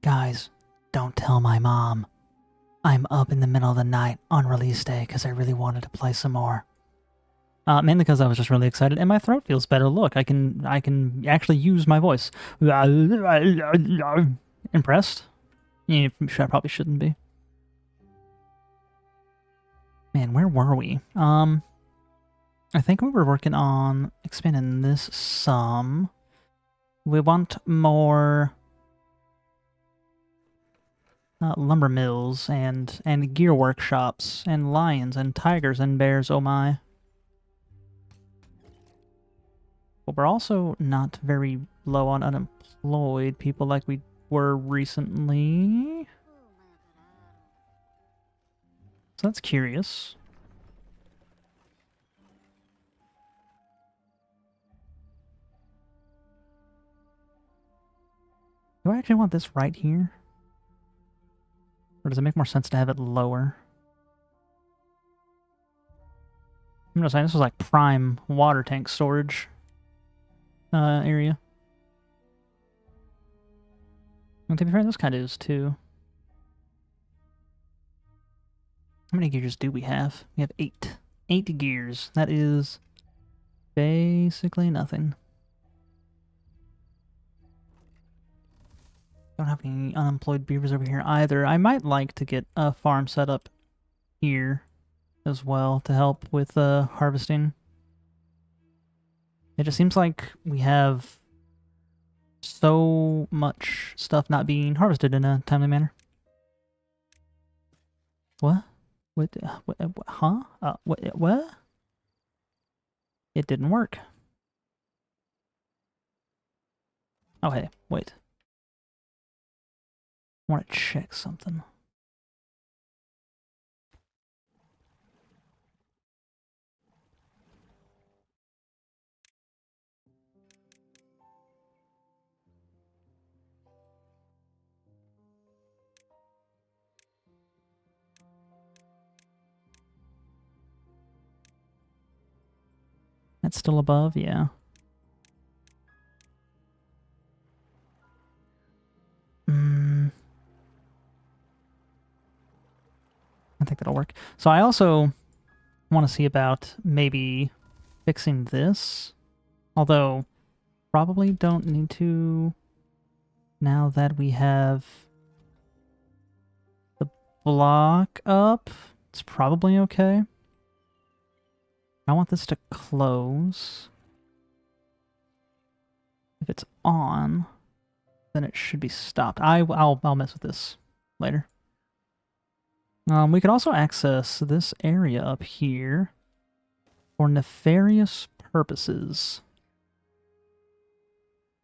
Guys, don't tell my mom. I'm up in the middle of the night on release day because I really wanted to play some more. Mainly because I was just really excited, and my throat feels better. Look, I can actually use my voice. Impressed? Yeah, I probably shouldn't be. Man, where were we? I think we were working on expanding this some. We want more lumber mills and gear workshops and lions and tigers and bears. Oh my! But we're also not very low on unemployed people like we were recently. So that's curious. Do I actually want this right here? Or does it make more sense to have it lower? I'm just saying, this was like prime water tank storage area. And to be fair, this kind of is too. How many gears do we have? We have 8. 8 gears. That is basically nothing. Don't have any unemployed beavers over here either. I might like to get a farm set up here as well to help with harvesting. It just seems like we have so much stuff not being harvested in a timely manner. What? What? Huh? What? It didn't work. Oh, hey, wait. I want to check something. That's still above, yeah. I think that'll work. So I also want to see about maybe fixing this. Although, probably don't need to now that we have the block up. It's probably okay. I want this to close. If it's on, then it should be stopped. I'll mess with this later. We could also access this area up here for nefarious purposes.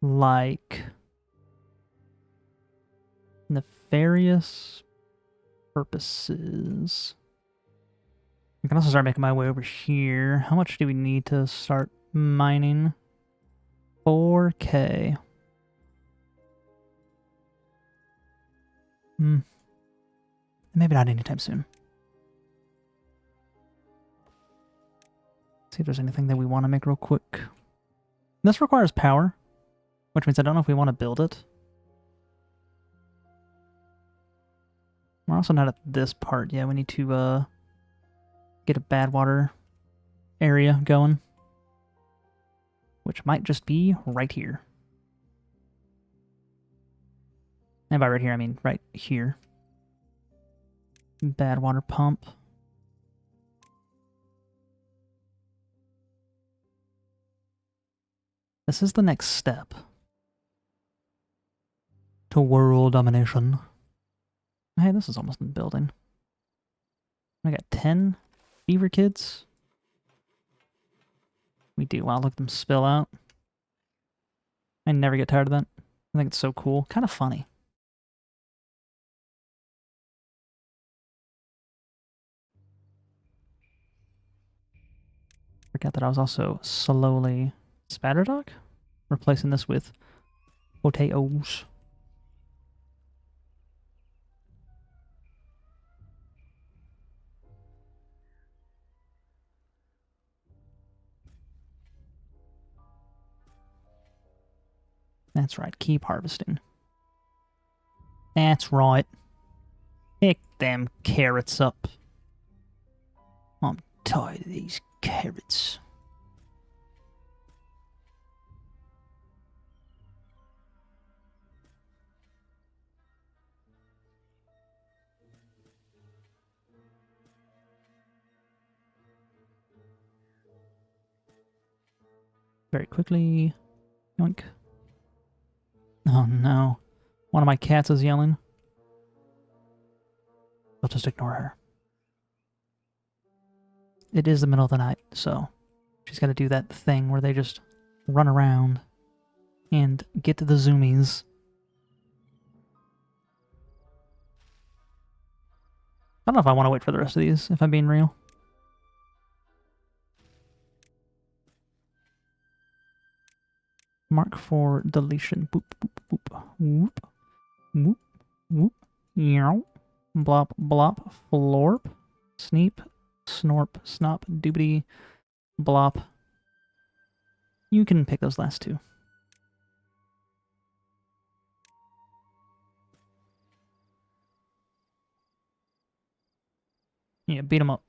Like nefarious purposes. I can also start making my way over here. How much do we need to start mining? 4K. Maybe not anytime soon. See if there's anything that we want to make real quick. This requires power, which means I don't know if we want to build it. We're also not at this part yet. We need to get a bad water area going, which might just be right here. And by right here, I mean right here. Bad water pump. This is the next step to world domination. Hey, this is almost in the building. I got 10 beaver kids. We do. Wow, look at them spill out. I never get tired of that. I think it's so cool. Kind of funny. Forgot that I was also slowly Spatterdock? Replacing this with potatoes. That's right, keep harvesting. That's right. Pick them carrots up. I'm tired of these carrots. Very quickly. Yoink. Oh no. One of my cats is yelling. I'll just ignore her. It is the middle of the night, so she's got to do that thing where they just run around and get to the zoomies. I don't know if I want to wait for the rest of these, if I'm being real. Mark for deletion. Boop, boop, boop. Whoop, whoop, whoop. Yow. Blop, blop. Florp. Sneep. Snorp. Snop. Doobity. Blop. You can pick those last two. Yeah, beat them up.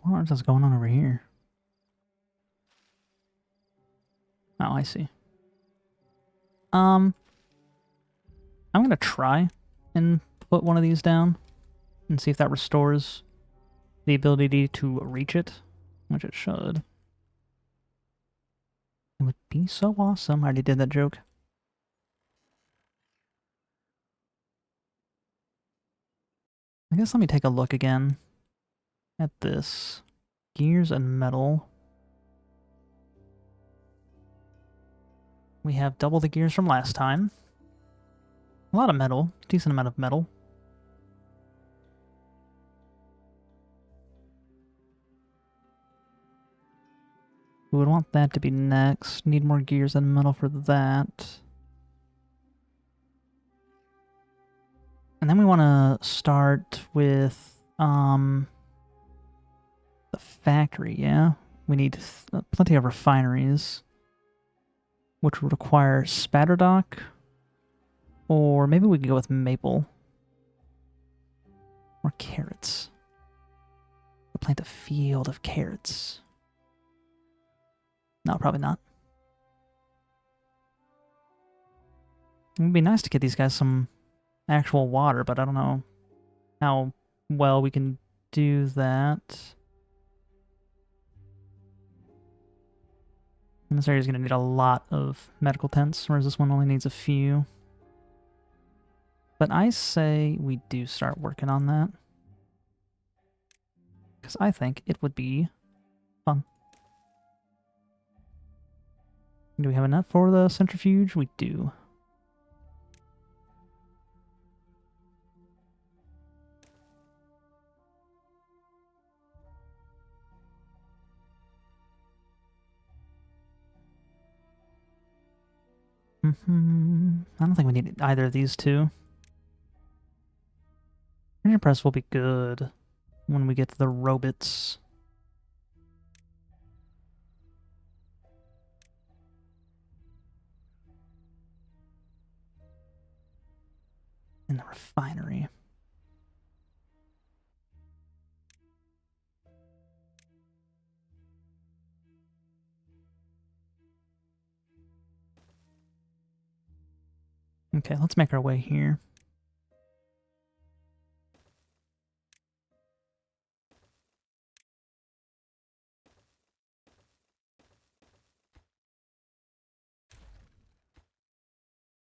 What is going on over here? Oh, I see. I'm gonna try and put one of these down and see if that restores the ability to reach it, which it should. It would be so awesome. I already did that joke. I guess let me take a look again at this. Gears and metal. We have double the gears from last time. A lot of metal. Decent amount of metal. We would want that to be next. Need more gears and metal for that. And then we want to start with the factory, yeah? We need plenty of refineries, which would require Spatterdock, or maybe we could go with maple. Or carrots. We'll plant a field of carrots. No, probably not. It would be nice to get these guys some actual water, but I don't know how well we can do that. And this area is going to need a lot of medical tents, whereas this one only needs a few. But I say we do start working on that. Because I think it would be fun. Do we have enough for the centrifuge? We do. I don't think we need either of these two. Printing press will be good when we get to the robots. In the refinery. Okay, let's make our way here.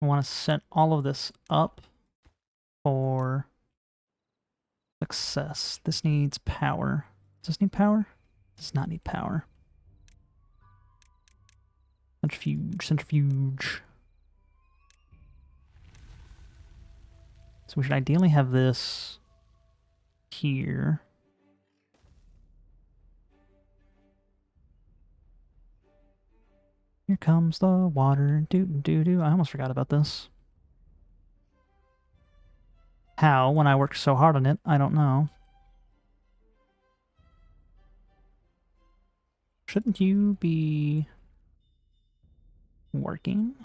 I want to set all of this up for success. This needs power. Does this need power? Does not need power. Centrifuge, centrifuge. So we should ideally have this here. Here comes the water. Doo doo doo. I almost forgot about this. How, when I worked so hard on it, I don't know. Shouldn't you be working?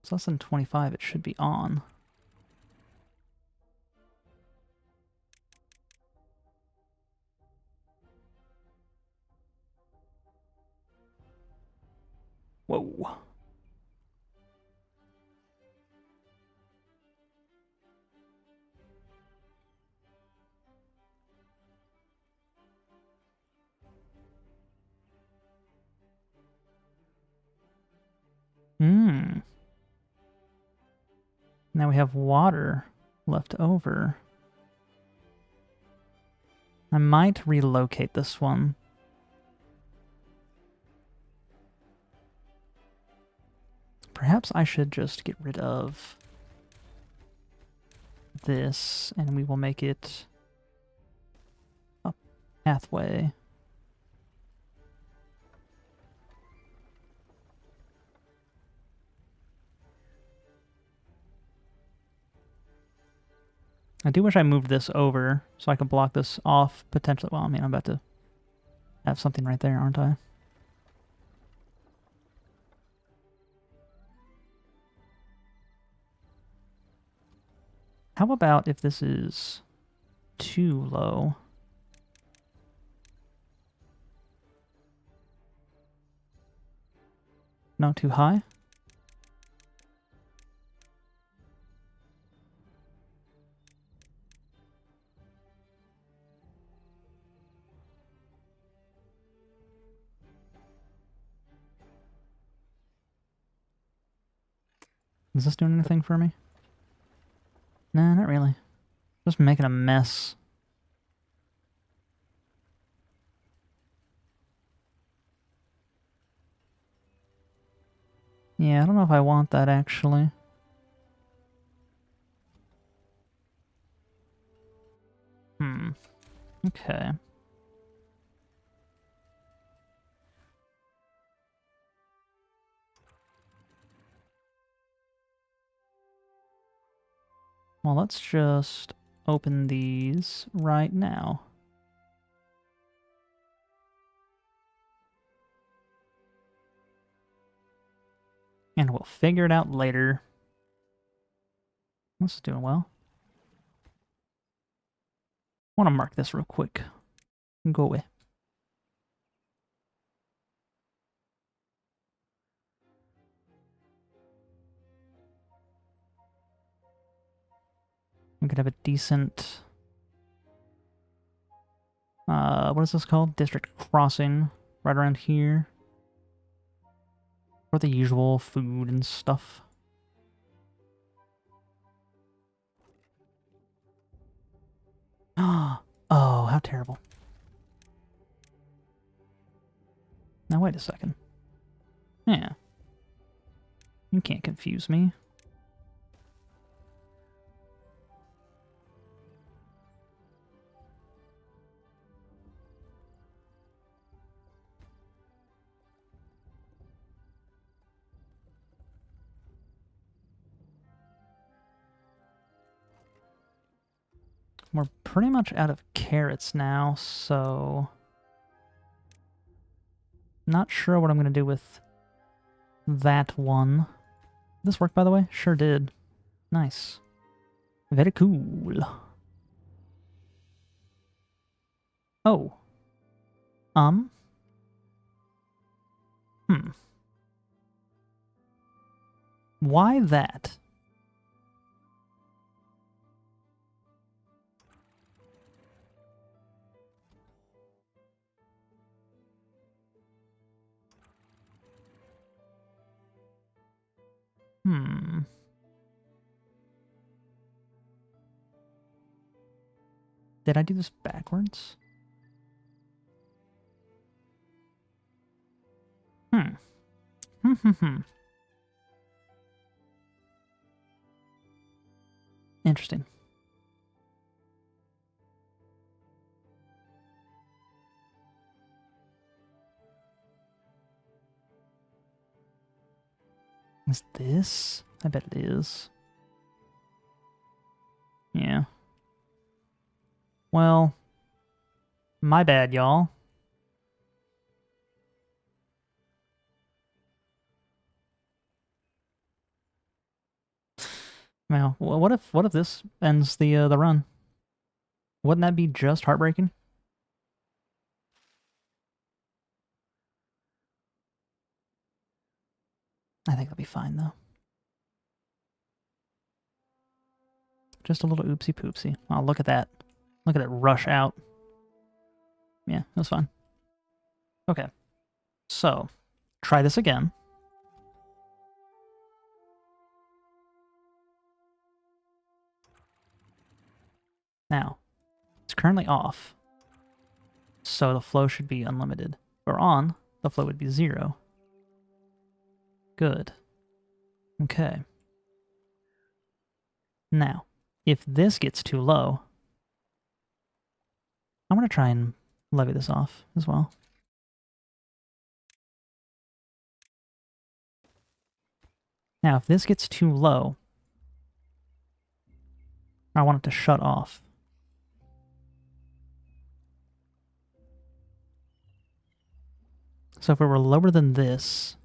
It's less than 25, it should be on. Whoa. Hmm. Now we have water left over. I might relocate this one. Perhaps I should just get rid of this, and we will make it a pathway. I do wish I moved this over so I could block this off potentially. Well, I mean, I'm about to have something right there, aren't I? How about if this is too low? No, too high? Is this doing anything for me? Nah, not really. Just making a mess. Yeah, I don't know if I want that, actually. Okay. Well, let's just open these right now. And we'll figure it out later. This is doing well. I want to mark this real quick. Go away. We could have a decent... what is this called? District crossing. Right around here. For the usual food and stuff. Oh, how terrible. Now wait a second. Yeah. You can't confuse me. We're pretty much out of carrots now, so... Not sure what I'm going to do with that one. Did this work, by the way? Sure did. Nice. Very cool. Oh. Hmm. Why that? Hmm. Did I do this backwards? Hmm. Interesting. Is this? I bet it is. Yeah. Well, my bad, y'all. Well, what if this ends the run? Wouldn't that be just heartbreaking? I think that'll be fine though. Just a little oopsie poopsie. Oh, look at that. Look at it rush out. Yeah, that's fine. Okay. So, try this again. Now, it's currently off. So the flow should be unlimited. Or on, the flow would be 0. Good. Okay. Now, if this gets too low, I'm going to try and levy this off as well. Now, if this gets too low, I want it to shut off. So if it were lower than this,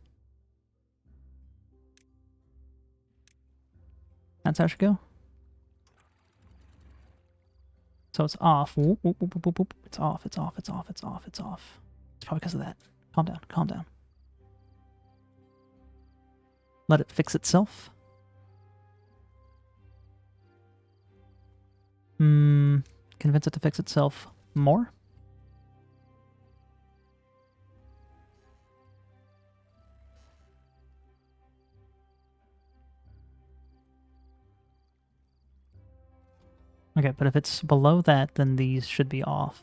that's how it should go. So it's off. Whoop, whoop, whoop, whoop, whoop. It's off, it's off, it's off, it's off, it's off. It's probably because of that. Calm down, calm down. Let it fix itself. Convince it to fix itself more? Okay, but if it's below that, then these should be off.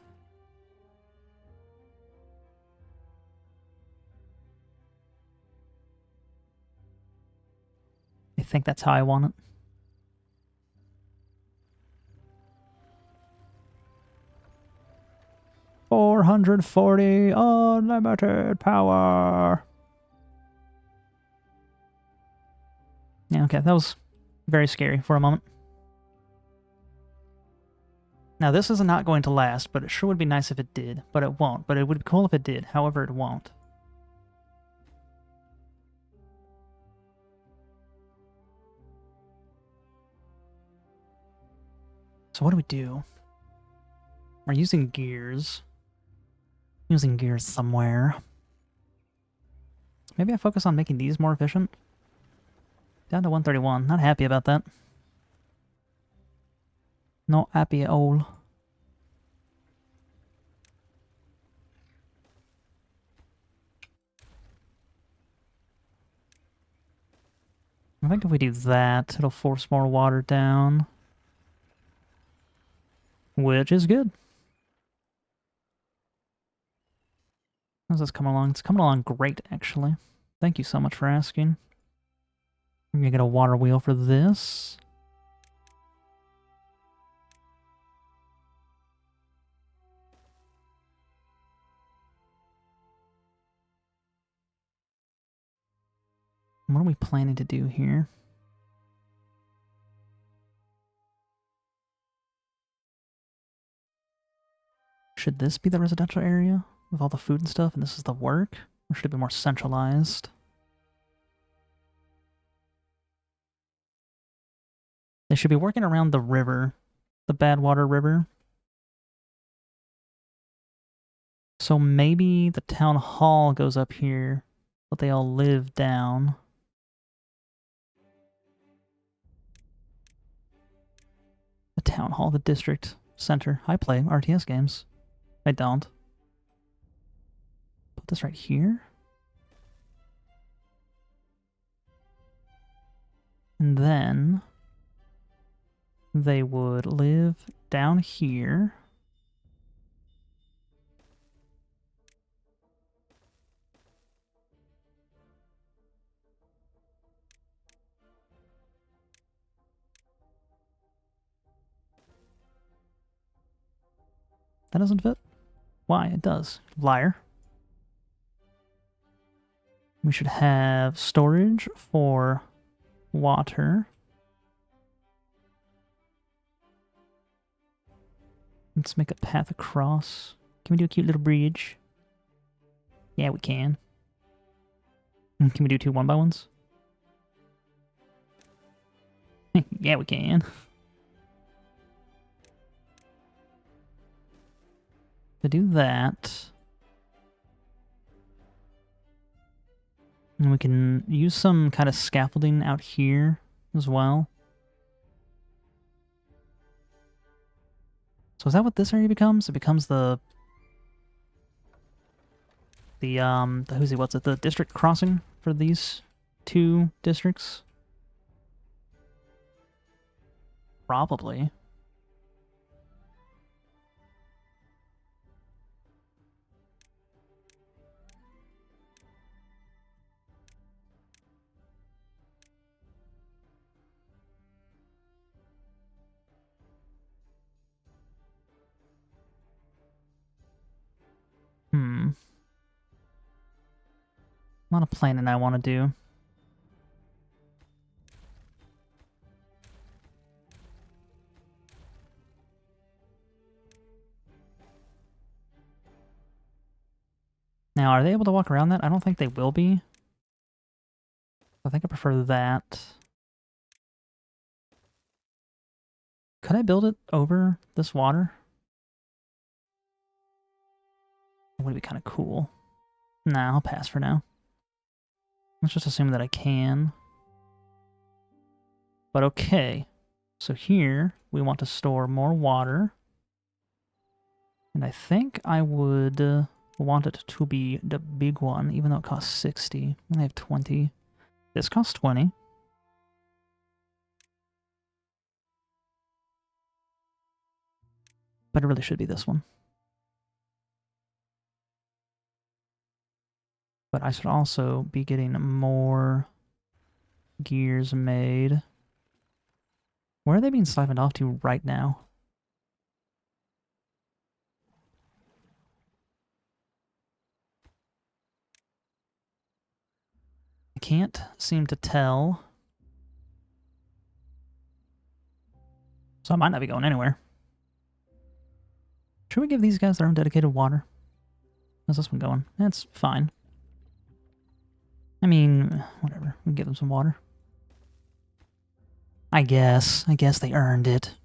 I think that's how I want it. $440 unlimited power. Yeah, okay, that was very scary for a moment. Now, this is not going to last, but it sure would be nice if it did. But it won't. But it would be cool if it did. However, it won't. So what do we do? We're using gears. Using gears somewhere. Maybe I focus on making these more efficient. Down to 131. Not happy about that. Not happy at all. I think if we do that, it'll force more water down. Which is good. How's this coming along? It's coming along great, actually. Thank you so much for asking. I'm gonna get a water wheel for this. What are we planning to do here? Should this be the residential area with all the food and stuff, and this is the work? Or should it be more centralized? They should be working around the river, the Badwater River. So maybe the town hall goes up here, but they all live down. The town hall, the district center. I play RTS games. I don't. Put this right here. And then they would live down here. That doesn't fit? Why? It does. Liar. We should have storage for water. Let's make a path across. Can we do a cute little bridge? Yeah, we can. Can we do 2 1x1s? Yeah, we can. To do that, and we can use some kind of scaffolding out here as well. So is that what this area becomes? It becomes the the district crossing for these 2 districts? Probably. A lot of planning I want to do. Now, are they able to walk around that? I don't think they will be. I think I prefer that. Could I build it over this water? That would be kind of cool. Nah, I'll pass for now. Let's just assume that I can. But okay. So here, we want to store more water. And I think I would want it to be the big one, even though it costs 60. I have 20. This costs 20. But it really should be this one. But I should also be getting more gears made. Where are they being siphoned off to right now? I can't seem to tell. So I might not be going anywhere. Should we give these guys their own dedicated water? How's this one going? That's fine. I mean, whatever. We can give them some water. I guess they earned it.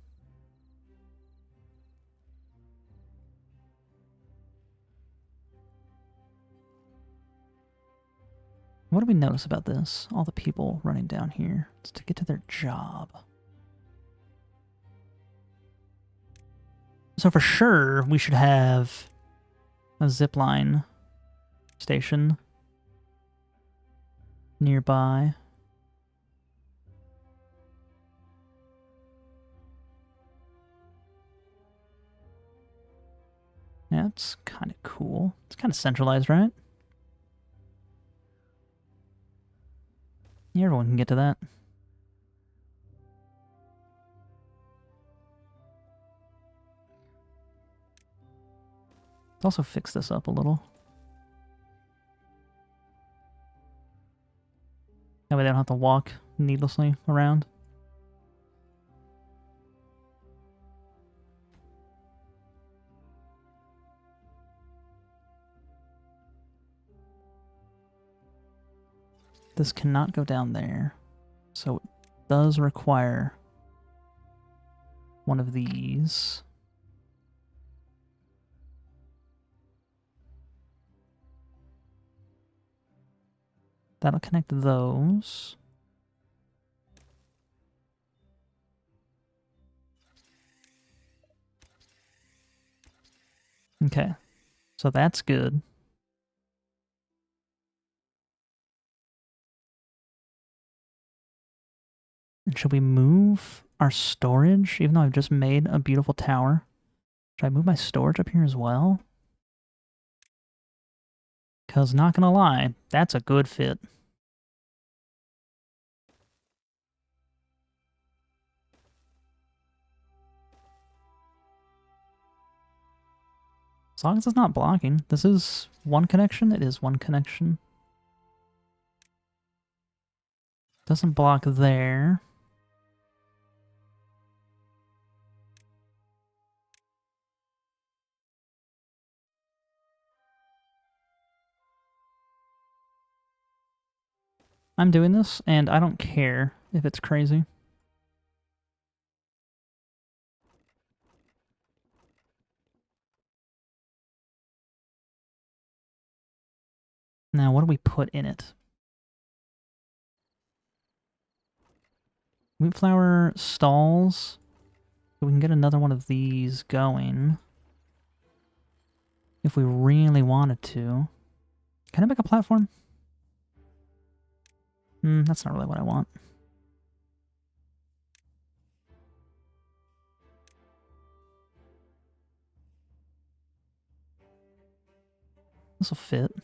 What do we notice about this? All the people running down here. It's to get to their job. So for sure, we should have a zipline station nearby. Yeah, that's kind of cool. It's kind of centralized, right? Yeah, everyone can get to that. Let's also fix this up a little. That way they don't have to walk needlessly around. This cannot go down there. So it does require one of these. That'll connect those. Okay, so that's good. And should we move our storage, even though I've just made a beautiful tower? Should I move my storage up here as well? Because not gonna lie, that's a good fit. As long as it's not blocking. This is one connection. It is one connection. Doesn't block there. I'm doing this, and I don't care if it's crazy. Now, what do we put in it? Wheatflower stalls. So we can get another one of these going. If we really wanted to. Can I make a platform? That's not really what I want. This will fit.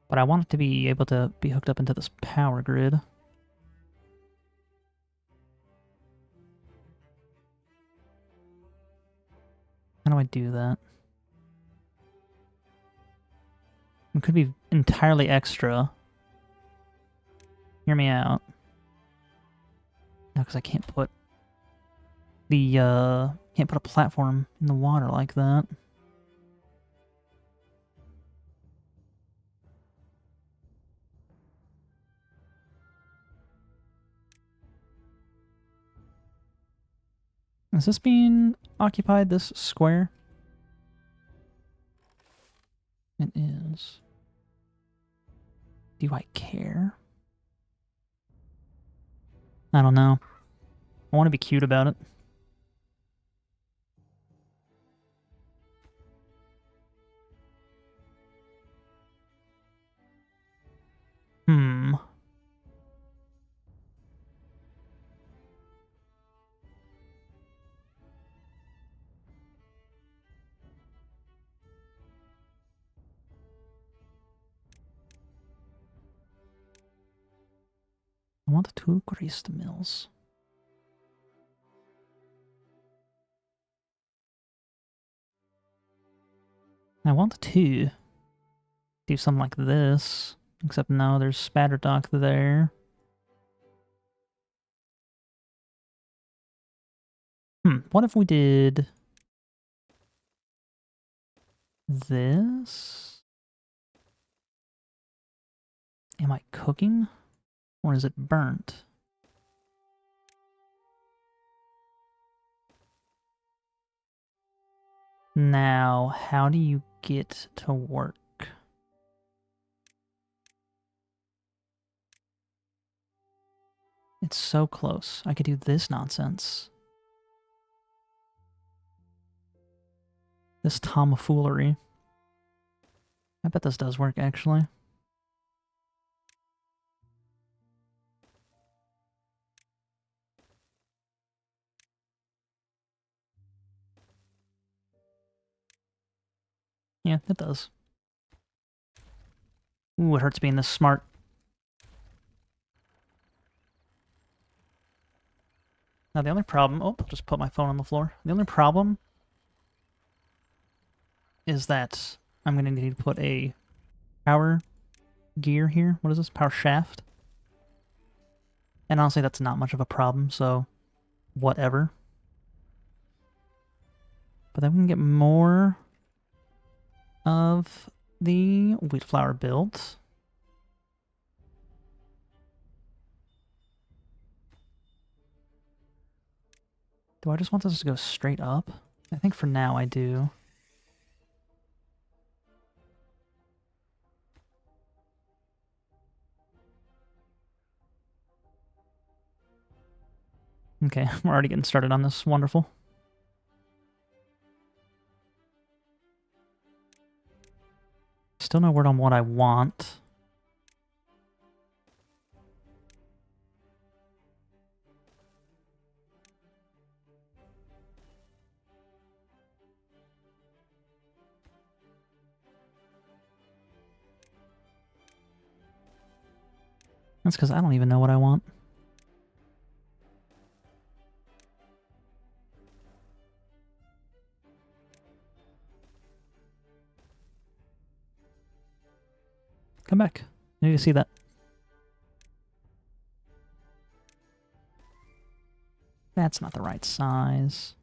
But I want it to be able to be hooked up into this power grid. How do I do that? It could be entirely extra. Hear me out. No, because I can't put the, can't put a platform in the water like that. Is this being occupied, this square? It is. Do I care? I don't know. I want to be cute about it. Hmm. I want to grease the mills. I want to do something like this. Except no, there's spatter dock there. What if we did this? Am I cooking? Or is it burnt? Now, how do you get to work? It's so close. I could do this nonsense. This tomfoolery. I bet this does work, actually. Yeah, it does. Ooh, it hurts being this smart. Now, the only problem... Oh, I'll just put my phone on the floor. The only problem is that I'm going to need to put a power gear here. What is this? Power shaft? And honestly, that's not much of a problem, so whatever. But then we can get more of the wheat flour built. Do I just want this to go straight up? I think for now I do. Okay, we're already getting started on this. Wonderful. Still no word on what I want. That's because I don't even know what I want. Come back. I need to see that. That's not the right size.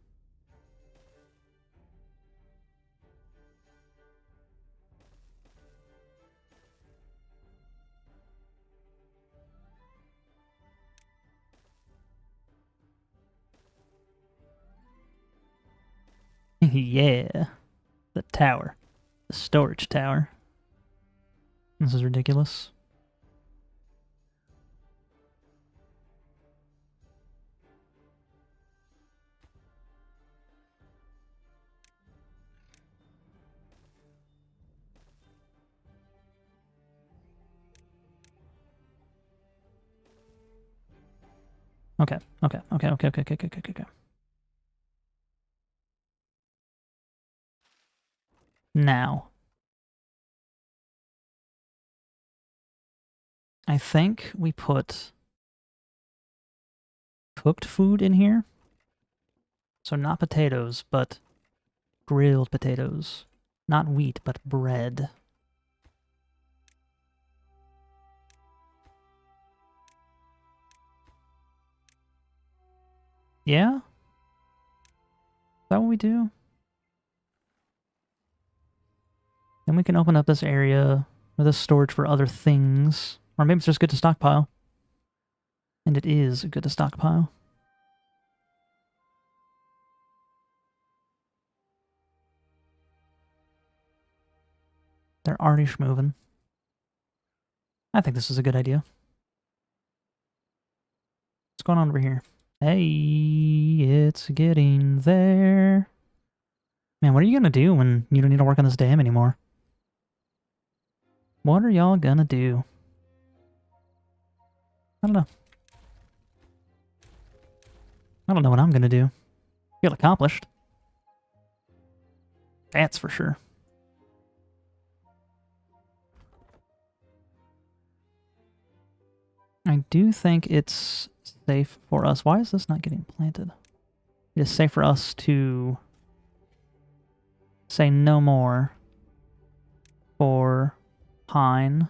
Yeah, the tower. The storage tower. This is ridiculous. Okay. Now, I think we put cooked food in here. So not potatoes, but grilled potatoes. Not wheat, but bread. Yeah? Is that what we do? Then we can open up this area with this storage for other things. Or maybe it's just good to stockpile. And it is good to stockpile. They're already schmoving. I think this is a good idea. What's going on over here? Hey, it's getting there. Man, what are you gonna do when you don't need to work on this dam anymore? What are y'all gonna do? I don't know. I don't know what I'm gonna do. Feel accomplished. That's for sure. I do think it's safe for us. Why is this not getting planted? It is safe for us to say no more for pine.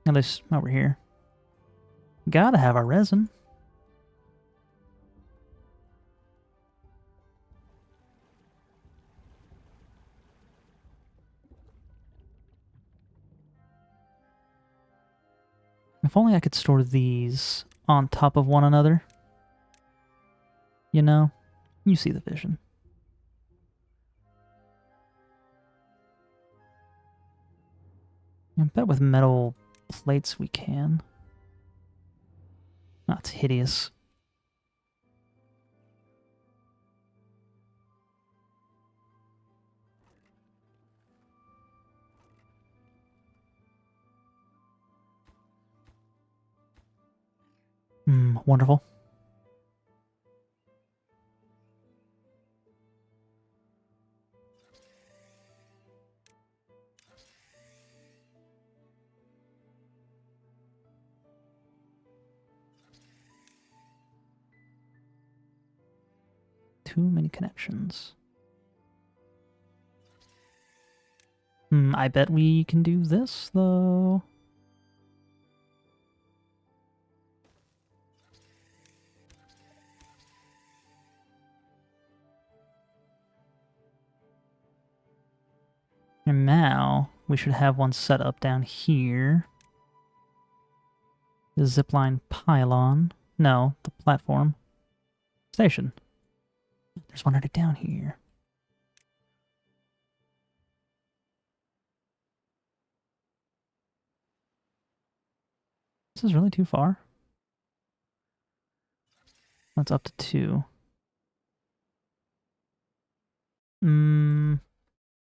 At least over here. Gotta have our resin. If only I could store these on top of one another. You know? You see the vision. I bet with metal plates we can. That's hideous. Wonderful. Too many connections. I bet we can do this, though. And now, we should have one set up down here. The zipline pylon. No, the platform. Station. There's one already down here. This is really too far. That's up to 2.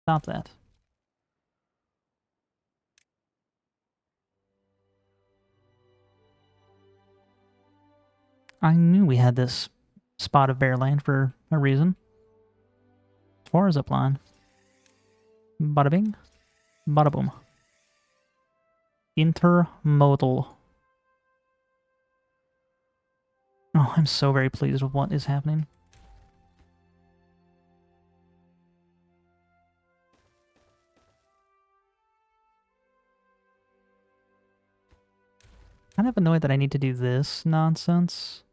Stop that. I knew we had this spot of bare land for a reason. For a zipline. Bada bing. Bada boom. Intermodal. Oh, I'm so very pleased with what is happening. Kind of annoyed that I need to do this nonsense.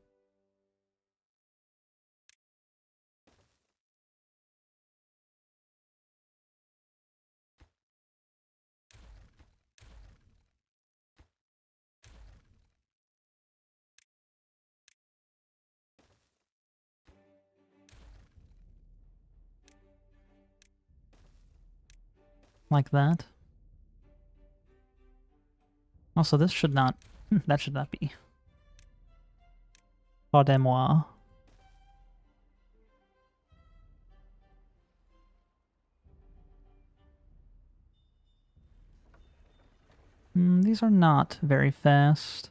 like that. Also, this should not... that should not be. Pardonnez-moi. These are not very fast.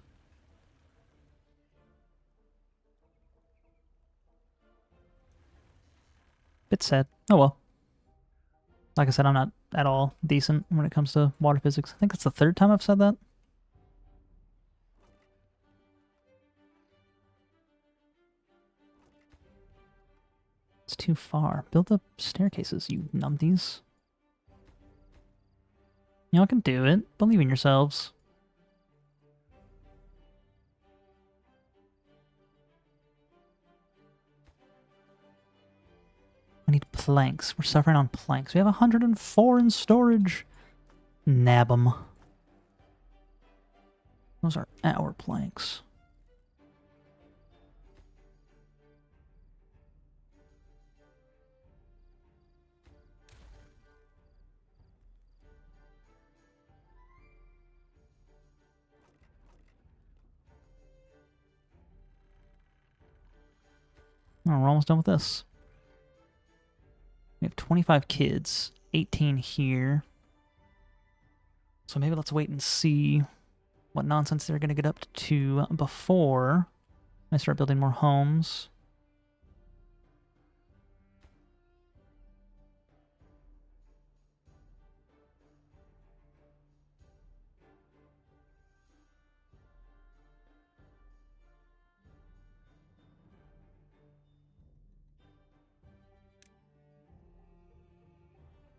Bit sad. Oh well. Like I said, I'm not at all decent when it comes to water physics. I think it's the third time I've said that. It's too far. Build the staircases, you numpties. Y'all can do it. Believe in yourselves. We need planks. We're suffering on planks. We have 104 in storage. Nab 'em. Those are our planks. Oh, we're almost done with this. We have 25 kids. 18 here. So maybe let's wait and see what nonsense they're going to get up to before I start building more homes.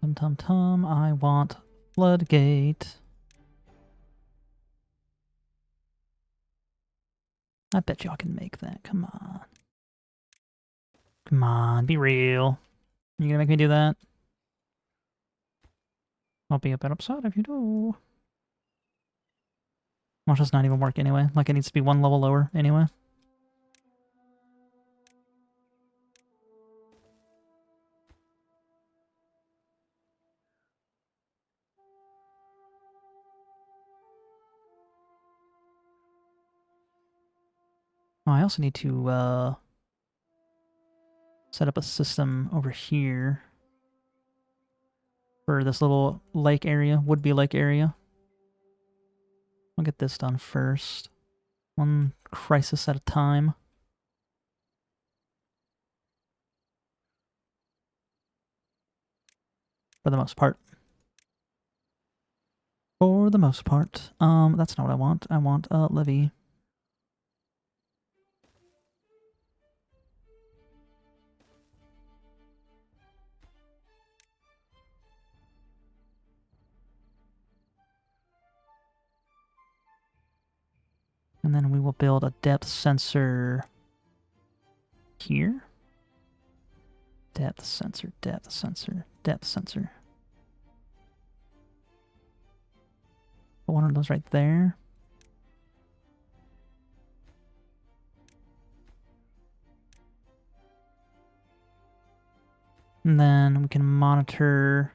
Tum-tum-tum, I want floodgate. I bet y'all can make that. Come on. Come on, be real. You gonna make me do that? I'll be a bit upset if you do. Watch this not even work anyway. Like, it needs to be one level lower anyway. Oh, I also need to, set up a system over here for this little lake area, would-be lake area. I'll get this done first. One crisis at a time. For the most part. For the most part. That's not what I want. I want a levee. And then we will build a depth sensor here. Depth sensor, depth sensor, depth sensor. Put one of those right there. And then we can monitor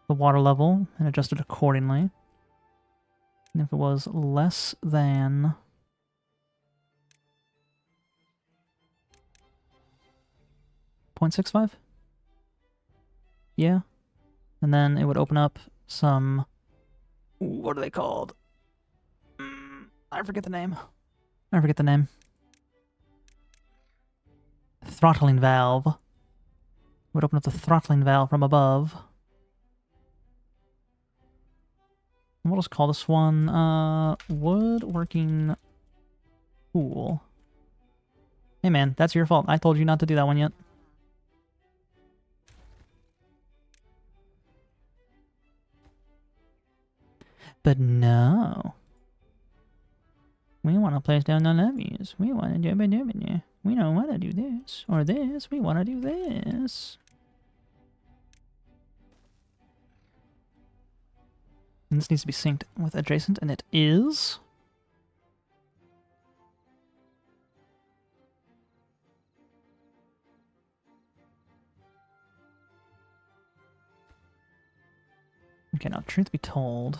the water level and adjust it accordingly. And if it was less than 0.65, yeah. And then it would open up some, what are they called? I forget the name. Throttling valve. Would open up the throttling valve from above. And we'll just call this one, woodworking pool. Hey man, that's your fault. I told you not to do that one yet. But no. We want to place down the levees. We want to do it. We don't want to do this or this. We want to do this. And this needs to be synced with adjacent, and it is. Okay, now truth be told,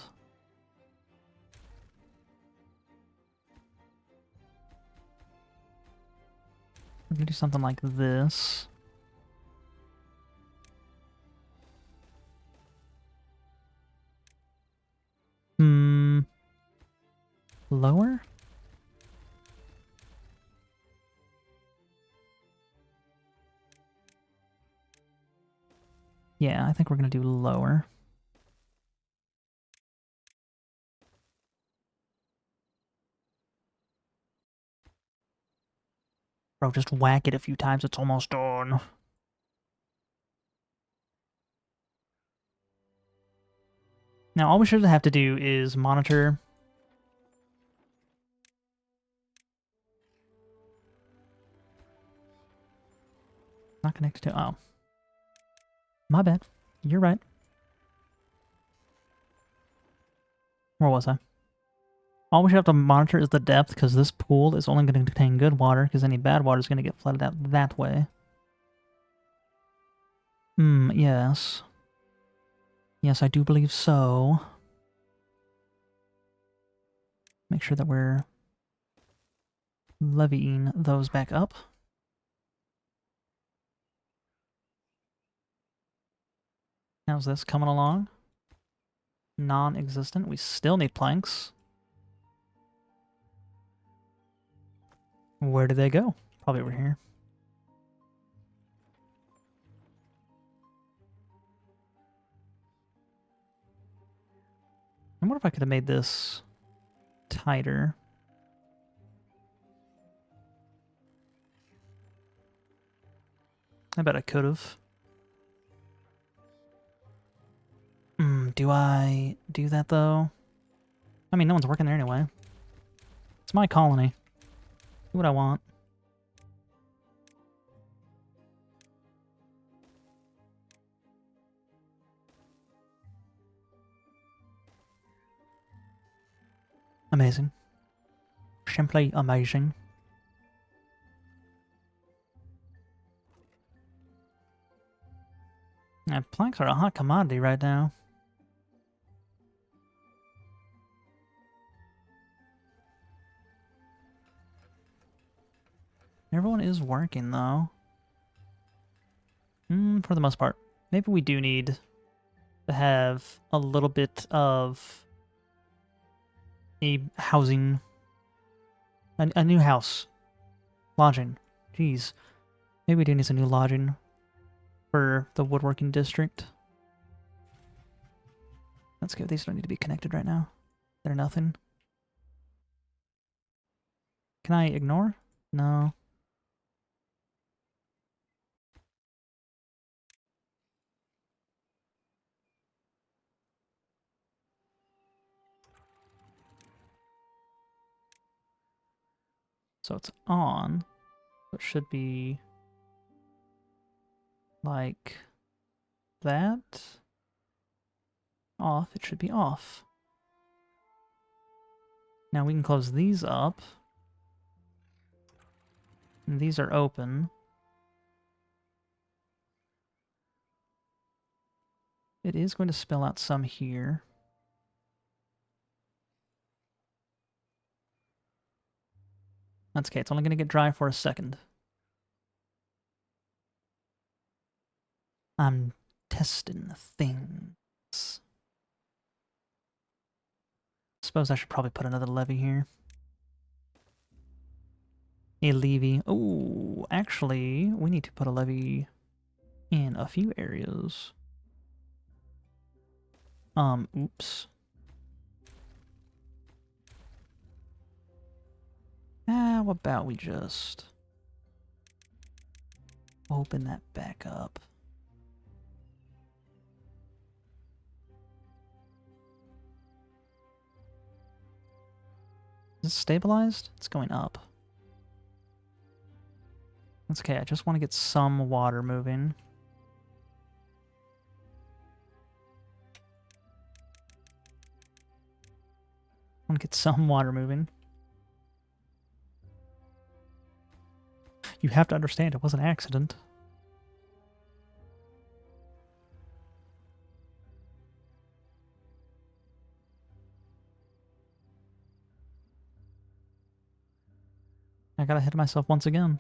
we're gonna do something like this. Lower? Yeah, I think we're gonna do lower. Bro, just whack it a few times, it's almost done. Now, all we should have to do is monitor. Not connected to... Oh. My bad. You're right. Where was I? All we should have to monitor is the depth, because this pool is only going to contain good water, because any bad water is going to get flooded out that way. Yes. Yes, I do believe so. Make sure that we're levying those back up. How's this coming along? Non-existent. We still need planks. Where did they go? Probably over here. I wonder if I could have made this tighter. I bet I could have. Do I do that though? I mean, no one's working there anyway. It's my colony. Do what I want. Amazing. Simply amazing. Yeah, planks are a hot commodity right now. Everyone is working, though. For the most part. Maybe we do need to have a little bit of a housing... A new house. Lodging. Jeez. Maybe we do need some new lodging for the woodworking district. That's good. These don't need to be connected right now. They're nothing. Can I ignore? No. So it's on. It should be like that. Off. It should be off. Now we can close these up. And these are open. It is going to spill out some here. That's okay. It's only going to get dry for a second. I'm testing things. Suppose I should probably put another levee here. A levee. Oh, actually, we need to put a levee in a few areas. Oops. How about we just open that back up? Is it stabilized? It's going up. That's okay, I just want to get some water moving. I want to get some water moving. You have to understand, it was an accident. I gotta hit myself once again.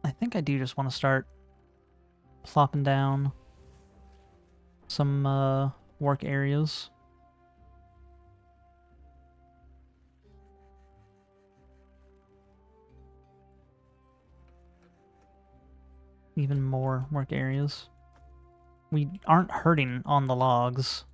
I think I do just want to start plopping down some work areas. Even more work areas. We aren't hurting on the logs.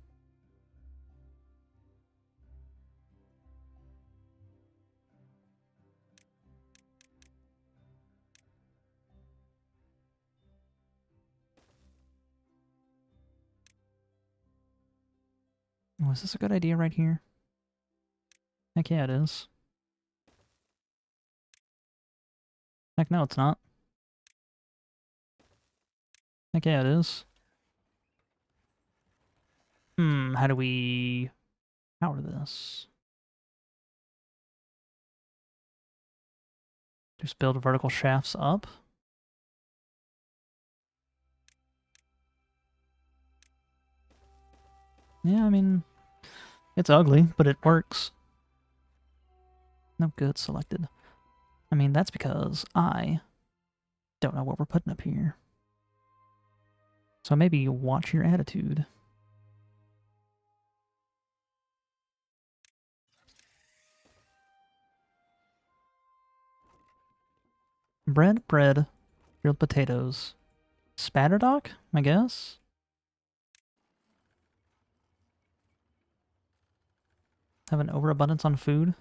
Oh, is this a good idea right here? Heck yeah, it is. Heck no, it's not. Heck yeah, it is. How do we power this? Just build vertical shafts up? Yeah, I mean, it's ugly, but it works. No good selected. I mean, that's because I don't know what we're putting up here. So maybe watch your attitude. Bread, bread, grilled potatoes. Spatterdock, I guess? Have an overabundance on food?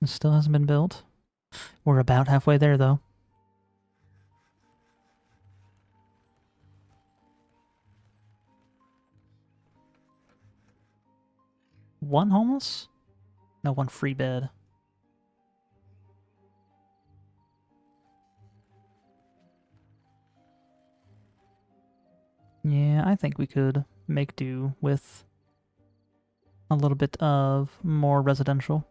It still hasn't been built. We're about halfway there, though. One homeless? No, one free bed. Yeah, I think we could make do with a little bit of more residential.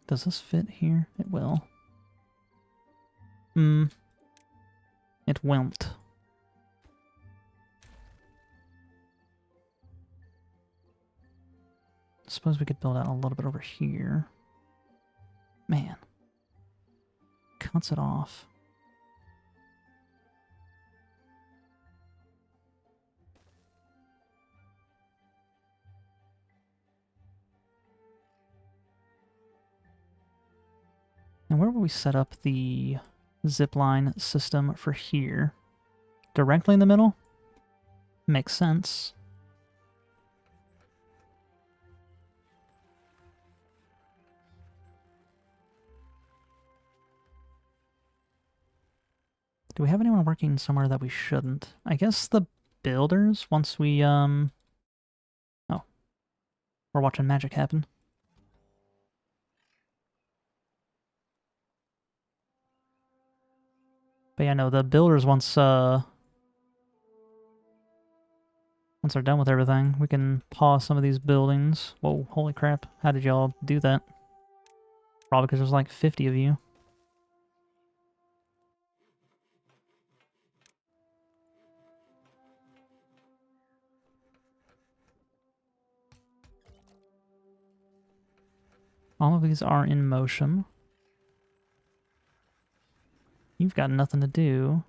Does this fit here? It will. It won't. Suppose we could build out a little bit over here. Man. Cuts it off. And where will we set up the zipline system for here? Directly in the middle? Makes sense. Do we have anyone working somewhere that we shouldn't? I guess the builders, once we, Oh. We're watching magic happen. But yeah, no, the builders, once they're done with everything, we can pause some of these buildings. Whoa, holy crap. How did y'all do that? Probably because there's like 50 of you. All of these are in motion. You've got nothing to do.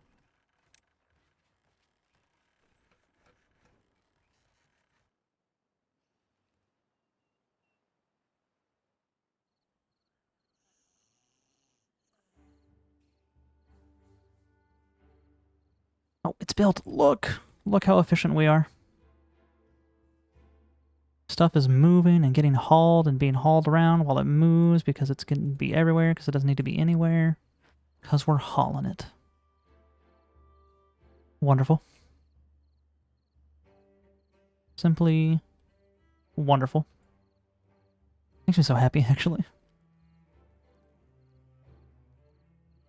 Oh, it's built. Look! Look how efficient we are. Stuff is moving and getting hauled and being hauled around while it moves because it's going to be everywhere because it doesn't need to be anywhere. Because we're hauling it. Wonderful. Simply wonderful. Makes me so happy, actually.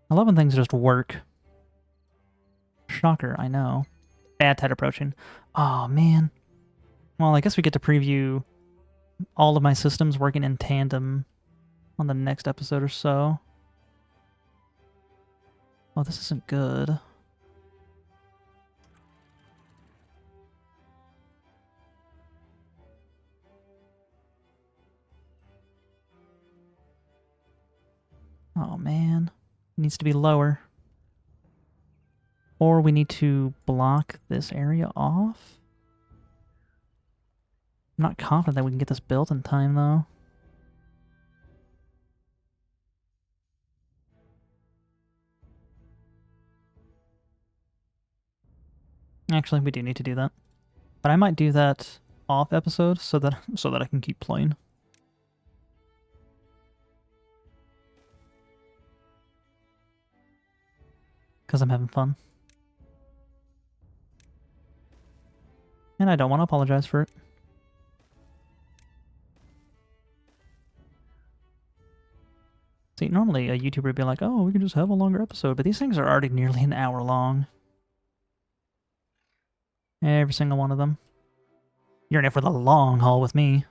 I love when things just work. Shocker, I know. Badtide approaching. Oh man. Well, I guess we get to preview all of my systems working in tandem on the next episode or so. Oh, this isn't good. Oh man. It needs to be lower. Or we need to block this area off. I'm not confident that we can get this built in time, though. Actually, we do need to do that. But I might do that off episode so that I can keep playing. Because I'm having fun. And I don't want to apologize for it. See, normally a YouTuber would be like, oh, we can just have a longer episode, but these things are already nearly an hour long. Every single one of them. You're in it for the long haul with me.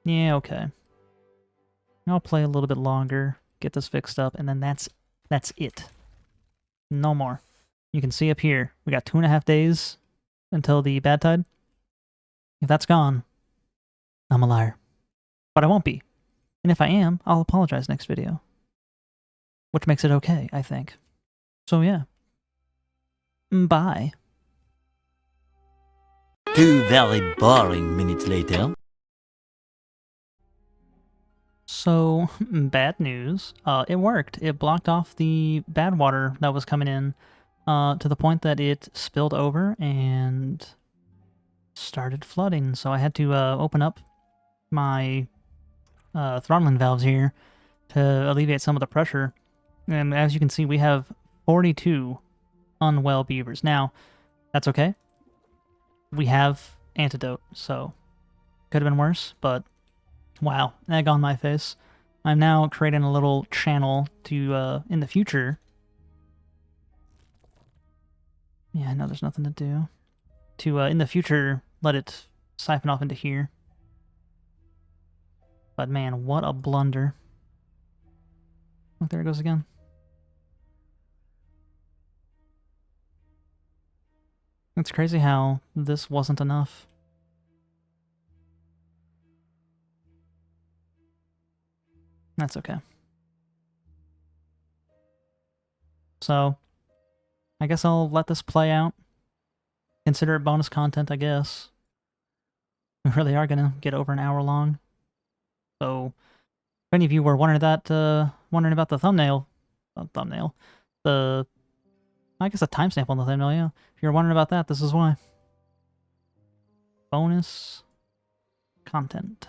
Yeah, okay. I'll play a little bit longer, get this fixed up, and then that's it. No more. You can see up here, we got 2.5 days until the Badtide. If that's gone, I'm a liar. But I won't be. And if I am, I'll apologize next video. Which makes it okay, I think. So yeah. Bye. 2 very boring minutes later. So, bad news. It worked. It blocked off the bad water that was coming in to the point that it spilled over and started flooding. So I had to open up my throttling valves here to alleviate some of the pressure. And as you can see, we have 42 unwell beavers. Now, that's okay. We have antidote, so could have been worse, but wow, egg on my face. I'm now creating a little channel to, in the future... Yeah, I know there's nothing to do. To, in the future, let it siphon off into here. But man, what a blunder. Look, there it goes again. It's crazy how this wasn't enough. That's okay. So, I guess I'll let this play out. Consider it bonus content, I guess. We really are gonna get over an hour long. So, if any of you were wondering about the thumbnail, I guess a timestamp on the thumbnail, yeah. If you're wondering about that, this is why. Bonus content.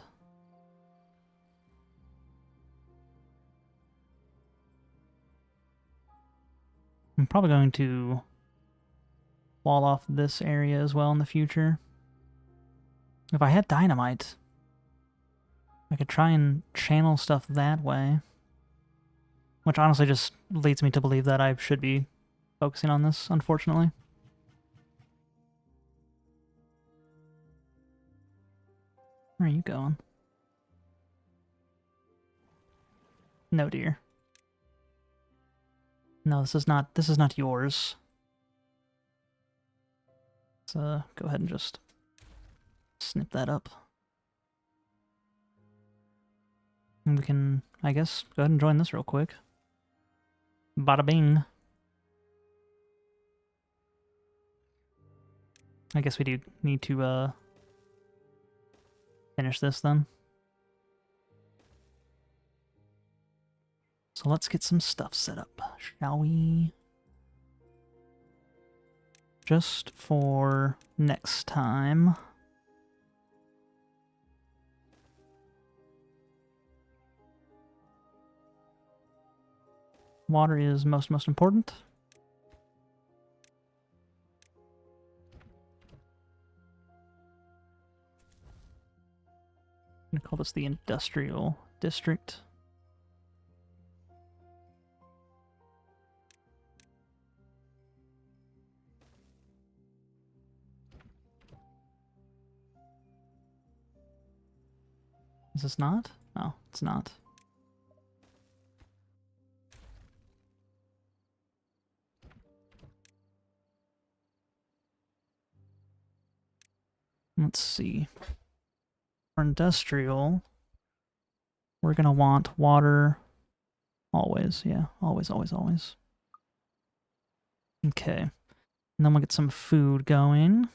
I'm probably going to wall off this area as well in the future. If I had dynamite, I could try and channel stuff that way. Which honestly just leads me to believe that I should be focusing on this, unfortunately. Where are you going? No, dear. No, this is not yours. Let's go ahead and just snip that up. And we can, I guess, go ahead and join this real quick. Bada bing. I guess we do need to finish this then. So let's get some stuff set up, shall we? Just for next time. Water is most important. call this the industrial district. Is this not? No, it's not. Let's see. For industrial, we're going to want water always. Yeah, always, always, always. Okay. And then we'll get some food going.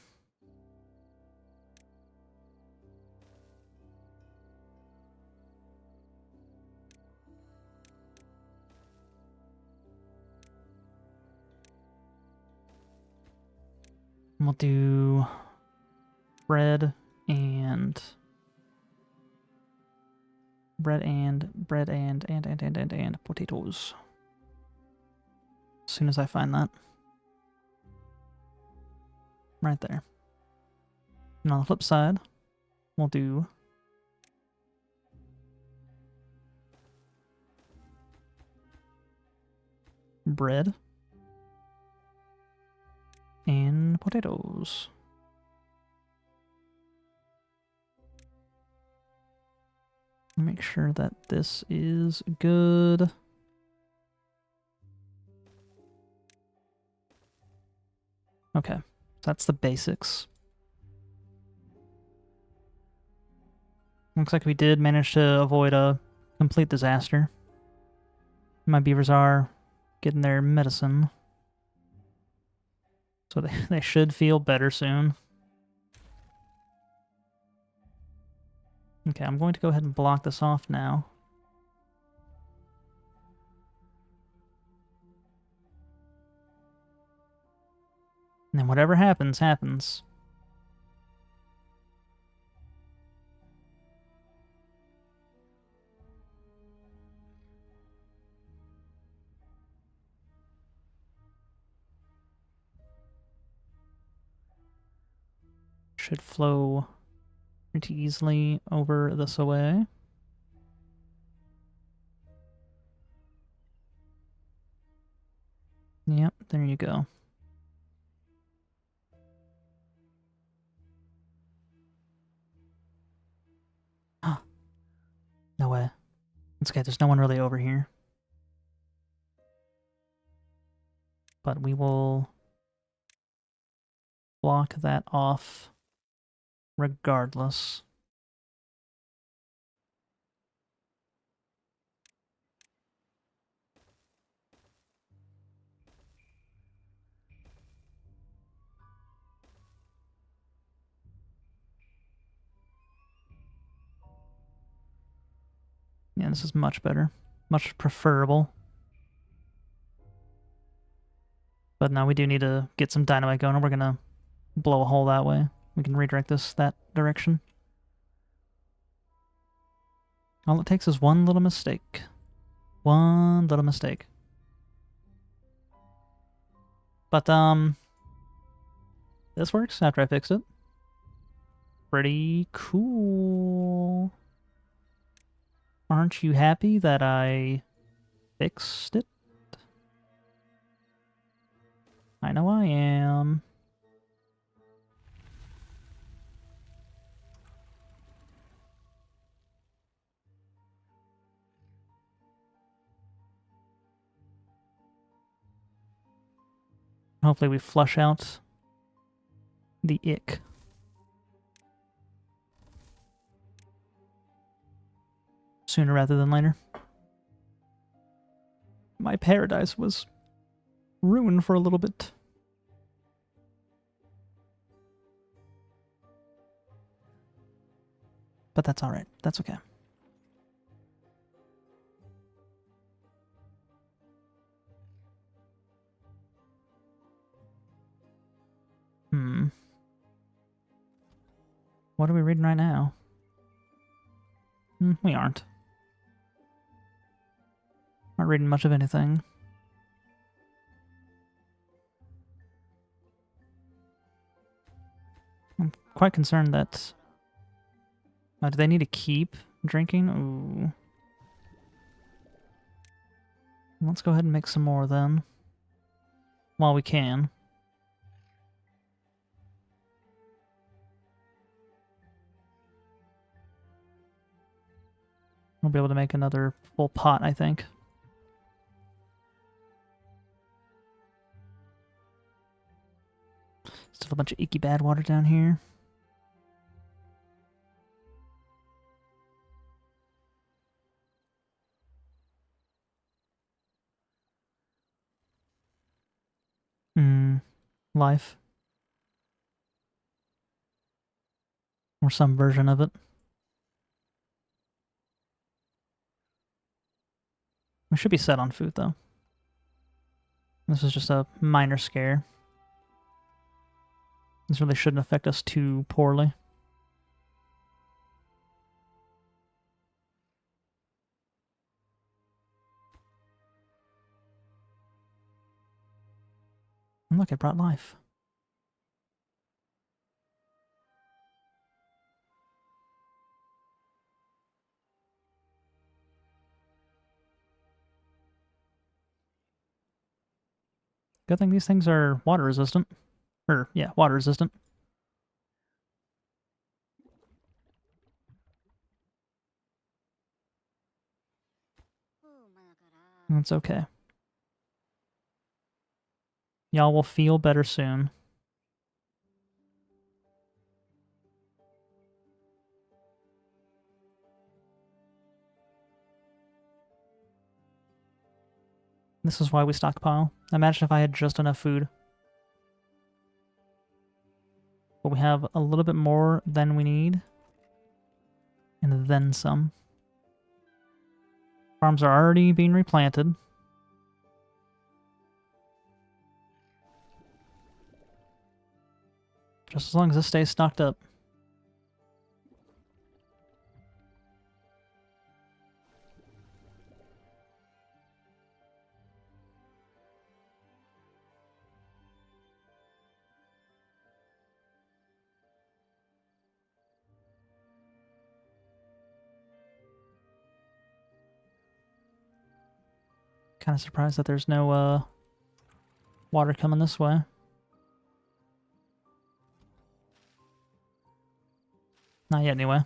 And we'll do bread and potatoes. As soon as I find that. Right there. And on the flip side, we'll do bread and potatoes. Make sure that this is good. Okay, that's the basics. Looks like we did manage to avoid a complete disaster. My beavers are getting their medicine. So they should feel better soon. Okay, I'm going to go ahead and block this off now. And then whatever happens, happens. Should flow pretty easily over this away. Yep, there you go. No way. It's okay, there's no one really over here. But we will block that off regardless. Yeah, this is much better. Much preferable. But now we do need to get some dynamite going, and we're gonna blow a hole that way. We can redirect this that direction. All it takes is one little mistake. One little mistake. But, this works after I fixed it. Pretty cool. Aren't you happy that I fixed it? I know I am. Hopefully we flush out the ick. Sooner rather than later. My paradise was ruined for a little bit. But that's alright. That's okay. What are we reading right now? We aren't. Not reading much of anything. I'm quite concerned that... do they need to keep drinking? Ooh. Let's go ahead and make some more then. While we can. We'll be able to make another full pot, I think. Still a bunch of icky bad water down here. Life. Or some version of it. We should be set on food, though. This is just a minor scare. This really shouldn't affect us too poorly. And look, it brought life. Good thing these things are water resistant. Or, yeah, water resistant. That's okay. Y'all will feel better soon. This is why we stockpile. Imagine if I had just enough food. But we have a little bit more than we need. And then some. Farms are already being replanted. Just as long as this stays stocked up. Kind of surprised that there's no water coming this way. Not yet, anyway.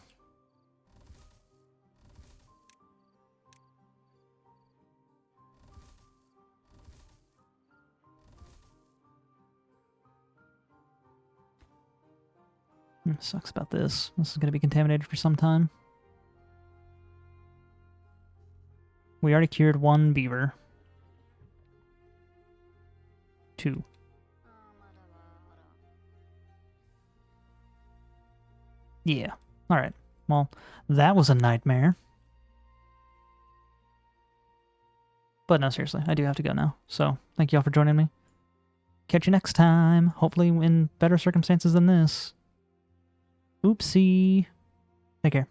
Sucks about this. This is going to be contaminated for some time. We already cured one beaver. 2. Yeah. Alright. Well, that was a nightmare. But no, seriously, I do have to go now. So, thank you all for joining me. Catch you next time. Hopefully in better circumstances than this. Oopsie. Take care.